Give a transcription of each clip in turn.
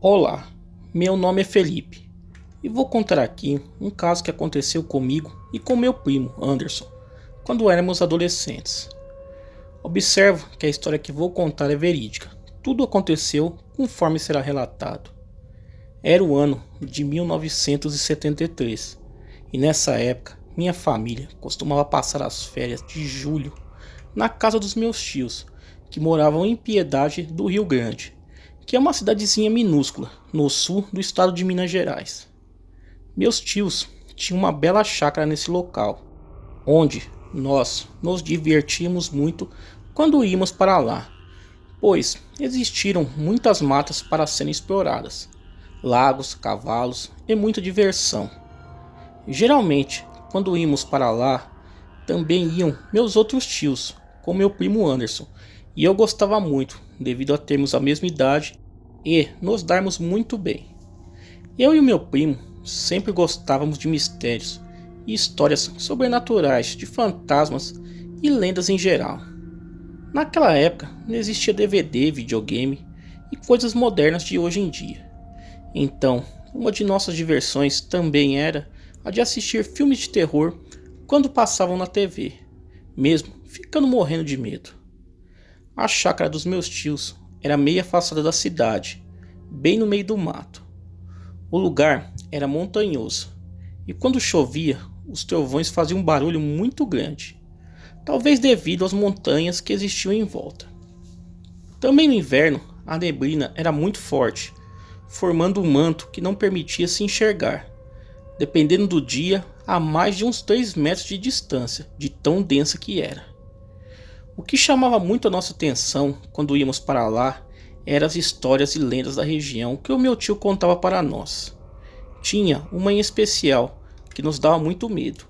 Olá, meu nome é Felipe e vou contar aqui um caso que aconteceu comigo e com meu primo Anderson quando éramos adolescentes. Observo que a história que vou contar é verídica, tudo aconteceu conforme será relatado. Era o ano de 1973 e nessa época minha família costumava passar as férias de julho na casa dos meus tios, que moravam em Piedade do Rio Grande, que é uma cidadezinha minúscula no sul do estado de Minas Gerais. Meus tios tinham uma bela chácara nesse local, onde nós nos divertíamos muito quando íamos para lá, pois existiram muitas matas para serem exploradas, lagos, cavalos e muita diversão. Geralmente, quando íamos para lá, também iam meus outros tios, com meu primo Anderson, e eu gostava muito, devido a termos a mesma idade e nos darmos muito bem. Eu e o meu primo sempre gostávamos de mistérios e histórias sobrenaturais, de fantasmas e lendas em geral. Naquela época não existia DVD, videogame e coisas modernas de hoje em dia. Então, uma de nossas diversões também era a de assistir filmes de terror quando passavam na TV, mesmo ficando morrendo de medo. A chácara dos meus tios era meio afastada da cidade, bem no meio do mato. O lugar era montanhoso e quando chovia, os trovões faziam um barulho muito grande, talvez devido às montanhas que existiam em volta. Também no inverno, a neblina era muito forte, formando um manto que não permitia se enxergar, dependendo do dia, a mais de uns 3 metros de distância, de tão densa que era. O que chamava muito a nossa atenção quando íamos para lá eram as histórias e lendas da região que o meu tio contava para nós. Tinha uma em especial que nos dava muito medo,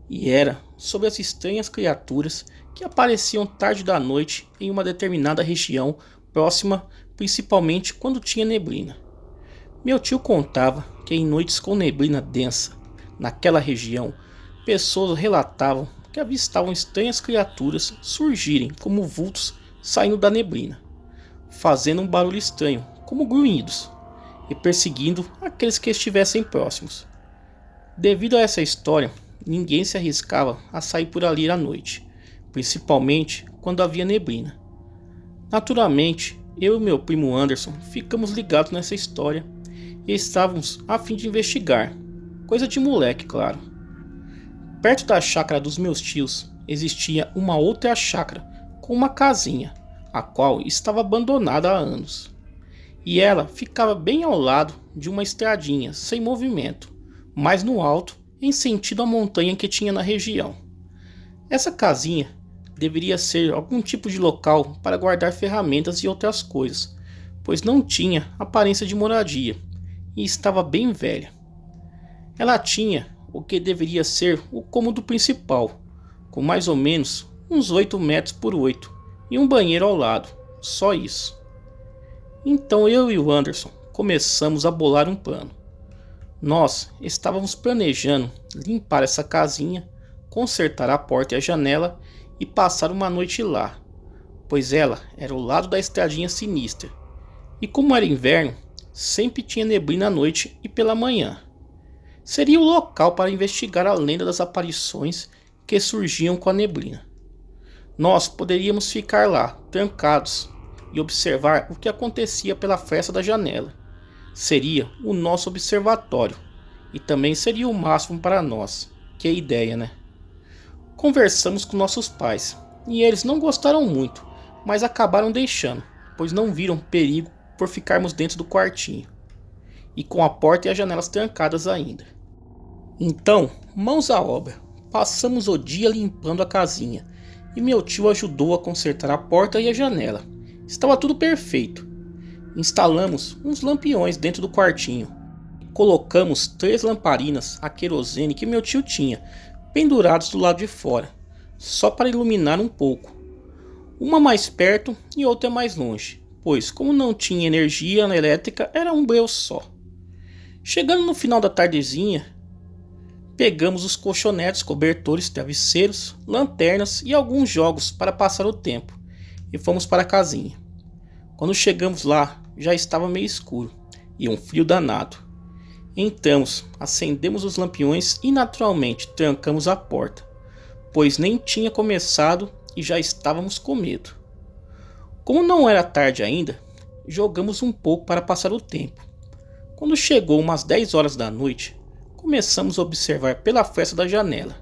e era sobre as estranhas criaturas que apareciam tarde da noite em uma determinada região próxima, principalmente quando tinha neblina. Meu tio contava que em noites com neblina densa, naquela região, pessoas relatavam que avistavam estranhas criaturas surgirem como vultos saindo da neblina, fazendo um barulho estranho, como grunhidos, e perseguindo aqueles que estivessem próximos. Devido a essa história, ninguém se arriscava a sair por ali à noite, principalmente quando havia neblina. Naturalmente, eu e meu primo Anderson ficamos ligados nessa história e estávamos a fim de investigar, coisa de moleque, claro. Perto da chácara dos meus tios existia uma outra chácara com uma casinha, a qual estava abandonada há anos. E ela ficava bem ao lado de uma estradinha sem movimento, mais no alto, em sentido à montanha que tinha na região. Essa casinha deveria ser algum tipo de local para guardar ferramentas e outras coisas, pois não tinha aparência de moradia e estava bem velha. Ela tinha o que deveria ser o cômodo principal, com mais ou menos uns 8 metros por 8 e um banheiro ao lado, só isso. Então eu e o Anderson começamos a bolar um plano. Nós estávamos planejando limpar essa casinha, consertar a porta e a janela e passar uma noite lá, pois ela era o lado da estradinha sinistra, e como era inverno, sempre tinha neblina à noite e pela manhã. Seria o local para investigar a lenda das aparições que surgiam com a neblina. Nós poderíamos ficar lá, trancados, e observar o que acontecia pela fresta da janela. Seria o nosso observatório, e também seria o máximo para nós. Que ideia, né? Conversamos com nossos pais, e eles não gostaram muito, mas acabaram deixando, pois não viram perigo por ficarmos dentro do quartinho, e com a porta e as janelas trancadas ainda. Então, mãos à obra, passamos o dia limpando a casinha, e meu tio ajudou a consertar a porta e a janela. Estava tudo perfeito. Instalamos uns lampiões dentro do quartinho. Colocamos 3 lamparinas a querosene que meu tio tinha, pendurados do lado de fora, só para iluminar um pouco. Uma mais perto e outra mais longe, pois como não tinha energia elétrica, era um breu só. Chegando no final da tardezinha, Pegamos os colchonetes, cobertores, travesseiros, lanternas e alguns jogos para passar o tempo e fomos para a casinha. Quando chegamos lá, já estava meio escuro e um frio danado. Entramos, acendemos os lampiões e naturalmente trancamos a porta, pois nem tinha começado e já estávamos com medo. Como não era tarde ainda, jogamos um pouco para passar o tempo. Quando chegou umas 10 horas da noite, começamos a observar pela fresta da janela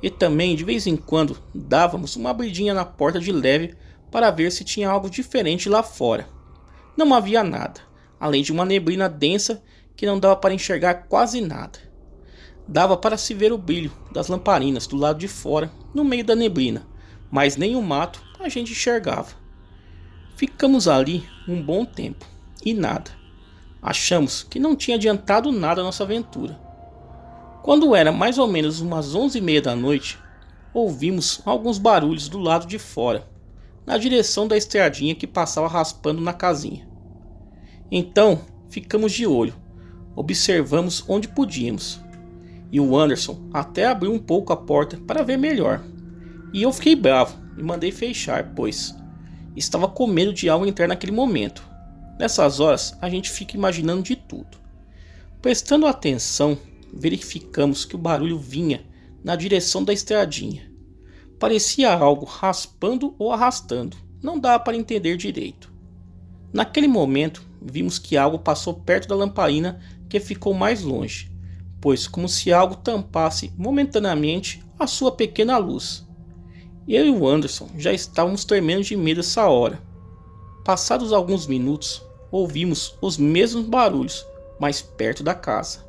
e também de vez em quando dávamos uma abridinha na porta de leve para ver se tinha algo diferente lá fora. Não havia nada, além de uma neblina densa que não dava para enxergar quase nada. Dava para se ver o brilho das lamparinas do lado de fora no meio da neblina, mas nem o mato a gente enxergava. Ficamos ali um bom tempo e nada. Achamos que não tinha adiantado nada a nossa aventura. Quando era mais ou menos umas 11h30 da noite, ouvimos alguns barulhos do lado de fora, na direção da estradinha que passava raspando na casinha. Então ficamos de olho, observamos onde podíamos. E o Anderson até abriu um pouco a porta para ver melhor. E eu fiquei bravo e mandei fechar, pois estava com medo de algo entrar naquele momento. Nessas horas a gente fica imaginando de tudo. Prestando atenção, verificamos que o barulho vinha na direção da estradinha. Parecia algo raspando ou arrastando, não dava para entender direito. Naquele momento, vimos que algo passou perto da lamparina que ficou mais longe, pois como se algo tampasse momentaneamente a sua pequena luz. Eu e o Anderson já estávamos tremendo de medo essa hora. Passados alguns minutos, ouvimos os mesmos barulhos, mais perto da casa,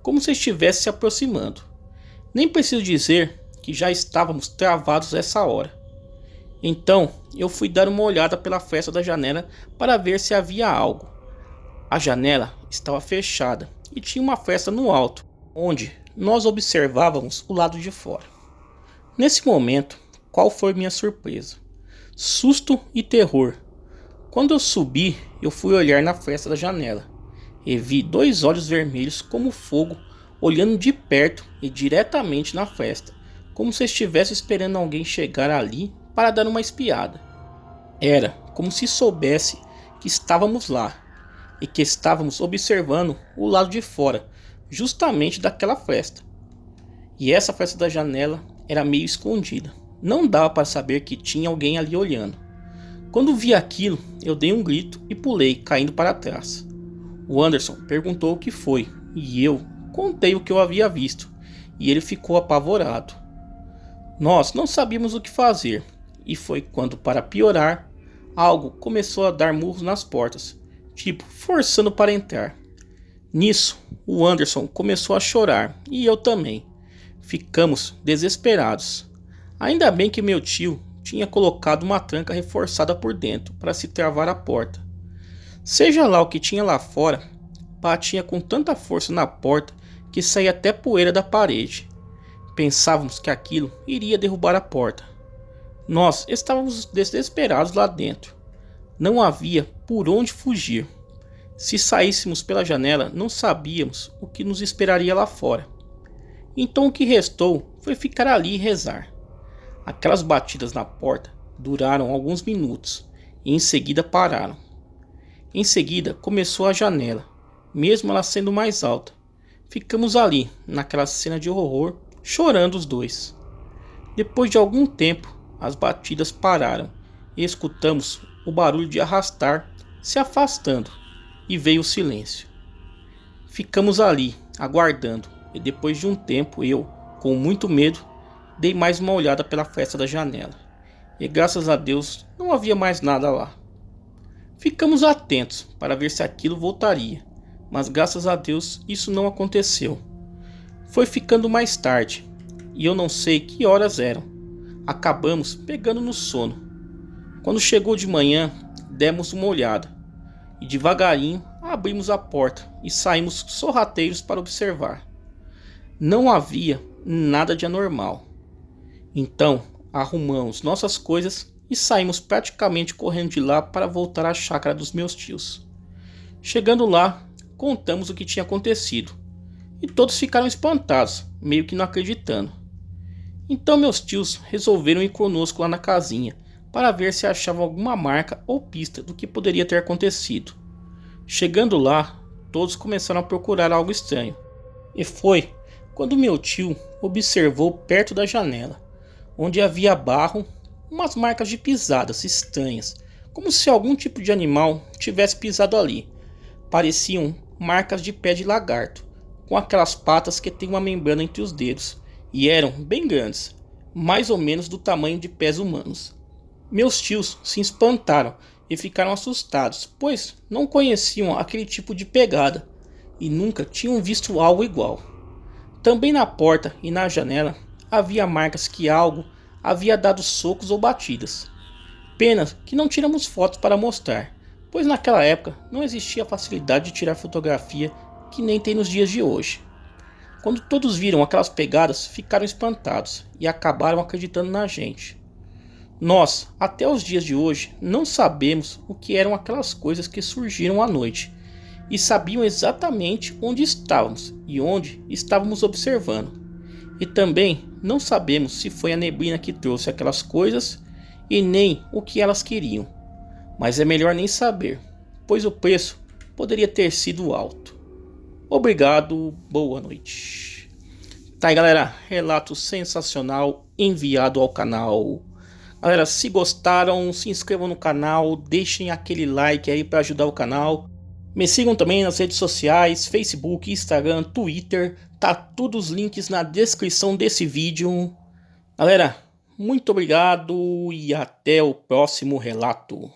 como se estivesse se aproximando. Nem preciso dizer que já estávamos travados essa hora. Então eu fui dar uma olhada pela fresta da janela para ver se havia algo. A janela estava fechada e tinha uma fresta no alto, onde nós observávamos o lado de fora. Nesse momento, qual foi minha surpresa? Susto e terror. Quando eu subi, eu fui olhar na fresta da janela e vi dois olhos vermelhos como fogo olhando de perto e diretamente na fresta, como se estivesse esperando alguém chegar ali para dar uma espiada. Era como se soubesse que estávamos lá e que estávamos observando o lado de fora, justamente daquela fresta. E essa fresta da janela era meio escondida, não dava para saber que tinha alguém ali olhando. Quando vi aquilo, eu dei um grito e pulei, caindo para trás. O Anderson perguntou o que foi e eu contei o que eu havia visto e ele ficou apavorado. Nós não sabíamos o que fazer e foi quando, para piorar, algo começou a dar murros nas portas, tipo forçando para entrar. Nisso, o Anderson começou a chorar e eu também. Ficamos desesperados. Ainda bem que meu tio tinha colocado uma tranca reforçada por dentro para se travar a porta. Seja lá o que tinha lá fora, batia com tanta força na porta que saía até poeira da parede. Pensávamos que aquilo iria derrubar a porta. Nós estávamos desesperados lá dentro. Não havia por onde fugir. Se saíssemos pela janela, não sabíamos o que nos esperaria lá fora. Então o que restou foi ficar ali e rezar. Aquelas batidas na porta duraram alguns minutos e em seguida pararam. Em seguida começou a janela, mesmo ela sendo mais alta. Ficamos ali, naquela cena de horror, chorando os dois. Depois de algum tempo, as batidas pararam e escutamos o barulho de arrastar se afastando e veio o silêncio. Ficamos ali, aguardando, e depois de um tempo eu, com muito medo, dei mais uma olhada pela fresta da janela, e graças a Deus não havia mais nada lá. Ficamos atentos para ver se aquilo voltaria, mas graças a Deus isso não aconteceu. Foi ficando mais tarde, e eu não sei que horas eram. Acabamos pegando no sono. Quando chegou de manhã, demos uma olhada, e devagarinho abrimos a porta e saímos sorrateiros para observar. Não havia nada de anormal. Então arrumamos nossas coisas e saímos praticamente correndo de lá para voltar à chácara dos meus tios. Chegando lá, contamos o que tinha acontecido e todos ficaram espantados, meio que não acreditando. Então meus tios resolveram ir conosco lá na casinha para ver se achavam alguma marca ou pista do que poderia ter acontecido. Chegando lá, todos começaram a procurar algo estranho. E foi quando meu tio observou perto da janela, onde havia barro, umas marcas de pisadas estranhas, como se algum tipo de animal tivesse pisado ali. Pareciam marcas de pé de lagarto, com aquelas patas que têm uma membrana entre os dedos, e eram bem grandes, mais ou menos do tamanho de pés humanos. Meus tios se espantaram e ficaram assustados, pois não conheciam aquele tipo de pegada e nunca tinham visto algo igual. Também na porta e na janela havia marcas que algo havia dado socos ou batidas. Pena que não tiramos fotos para mostrar, pois naquela época não existia a facilidade de tirar fotografia que nem tem nos dias de hoje. Quando todos viram aquelas pegadas, ficaram espantados e acabaram acreditando na gente. Nós, até os dias de hoje, não sabemos o que eram aquelas coisas que surgiram à noite, e sabiam exatamente onde estávamos e onde estávamos observando. E também não sabemos se foi a neblina que trouxe aquelas coisas e nem o que elas queriam. Mas é melhor nem saber, pois o preço poderia ter sido alto. Obrigado, boa noite. Tá aí, galera, relato sensacional enviado ao canal. Galera, se gostaram, se inscrevam no canal, deixem aquele like aí para ajudar o canal. Me sigam também nas redes sociais, Facebook, Instagram, Twitter, tá todos os links na descrição desse vídeo. Galera, muito obrigado e até o próximo relato.